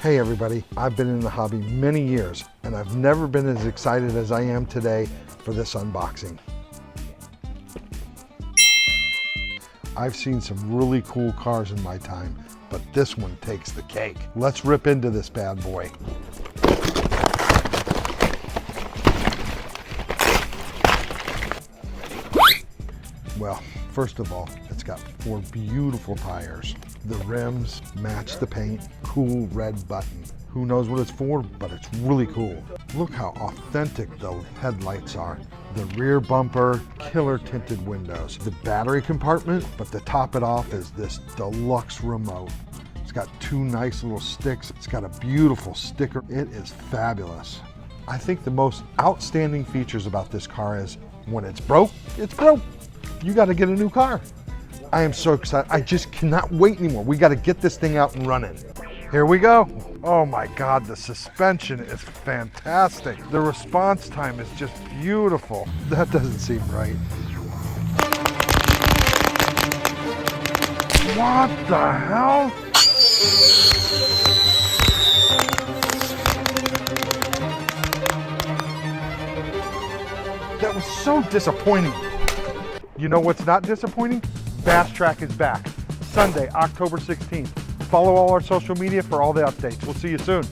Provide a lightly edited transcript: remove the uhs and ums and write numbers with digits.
Hey everybody, I've been in the hobby many years and I've never been as excited as I am today for this unboxing. I've seen some really cool cars in my time, but this one takes the cake. Let's rip into this bad boy. Well, first of all, it's got 4 beautiful tires. The rims match the paint, cool red button. Who knows what it's for, but it's really cool. Look how authentic the headlights are. The rear bumper, killer tinted windows. The battery compartment, but to top it off is this deluxe remote. It's got 2 nice little sticks. It's got a beautiful sticker. It is fabulous. I think the most outstanding features about this car is when it's broke, it's broke. You got to get a new car. I am so excited. I just cannot wait anymore. We got to get this thing out and running. Here we go. Oh my God, the suspension is fantastic. The response time is just beautiful. That doesn't seem right. What the hell? That was so disappointing. You know what's not disappointing? Fast Track is back. Sunday, October 16th. Follow all our social media for all the updates. We'll see you soon.